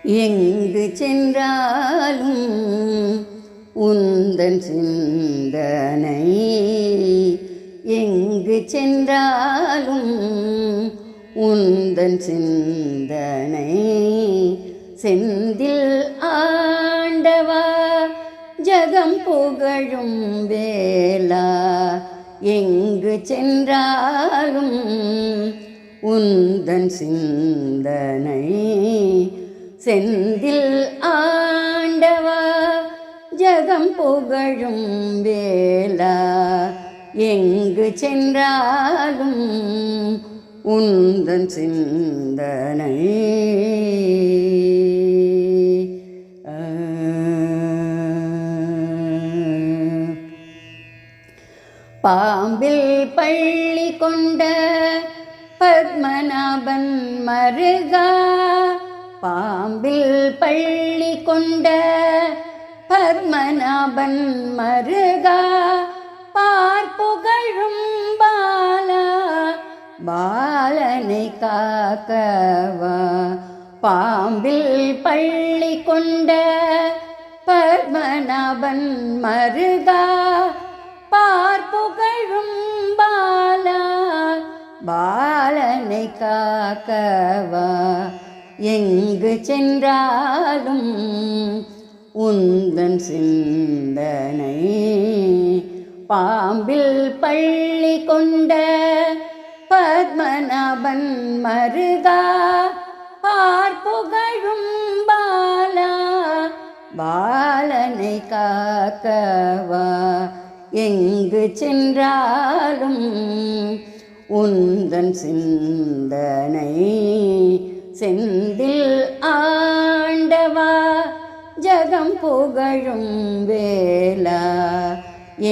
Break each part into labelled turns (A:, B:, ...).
A: எங்கு சென்றாலும் உந்தன் சிந்தனை, எங்கு சென்றாலும் உந்தன் சிந்தனை. செந்தில் ஆண்டவா ஜகம் புகழும் வேளா, எங்கு சென்றாலும் உந்தன் சிந்தனை. செந்தில் ஆண்டவா ஜகம் புகழும் வேளா, எங்கு சென்றாலும் உந்தன் சிந்தனை. பாம்பில் பள்ளி கொண்ட பத்மநாபன் மருகா, பாம்பில் பள்ளி கொண்ட பத்மநாபன் மருகா, பார்ப்புகழும் பாலா பாலனை காக்கவா. பாம்பில் பள்ளி கொண்ட பத்மநாபன் மருகா, பார்ப்புகழும் பாலா பாலனை காக்கவா. எங்கு சென்றாலும் உந்தன் சிந்தனை. பாம்பில் பள்ளி கொண்ட பத்மநாபன் மருகா, பார்ப்புகழும் பாலா பாலனை காக்கவா. எங்கு சென்றாலும் உந்தன் சிந்தனை. செந்தில் ஆண்டவா ஜகம் புகழும் வேளா,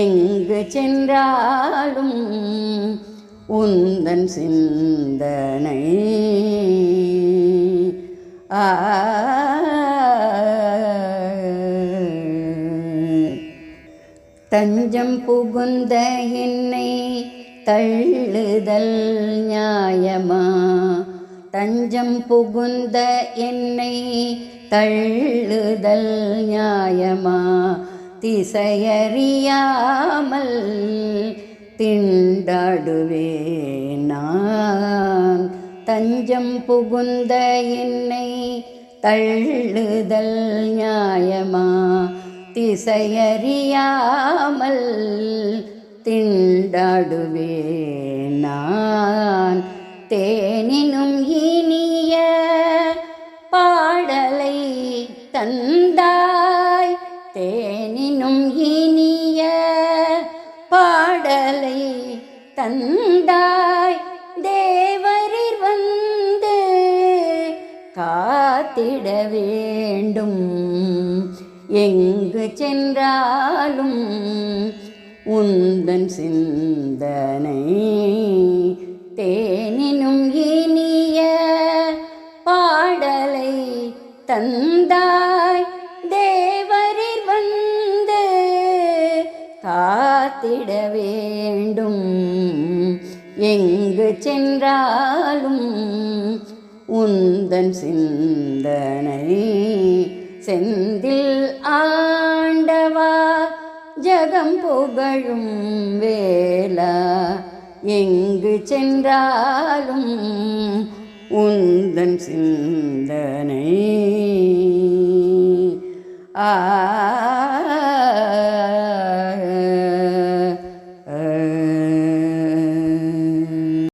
A: எங்கு சென்றாலும் உந்தன் சிந்தனை. தஞ்சம் புகுந்த என்னை தள்ளுதல் நியாயமா, தஞ்சம் புகுந்த என்னை தள்ளுதல் நியாயமா. திசையறியாமல் திண்டாடுவேன் நான், தஞ்சம் புகுந்த என்னை தள்ளுதல் நியாயமா. திசையறியாமல் திண்டாடுவேன் நான். தேனினும் இனிய பாடலை தந்தாய், தேனினும் இனிய பாடலை தந்தாய். தேவரில் வந்து காத்திட வேண்டும், எங்கு சென்றாலும் உந்தன் சிந்தனை. தேனினும் இனிய பாடலை தந்தாய், தேவரில் வந்து காத்திட வேண்டும், எங்கு சென்றாலும் உந்தன் சிந்தனை. செந்தில் ஆண்டவா ஜகம் புகழும் வேளா, எங்கு சென்றாலும் உந்தன் சிந்தனை.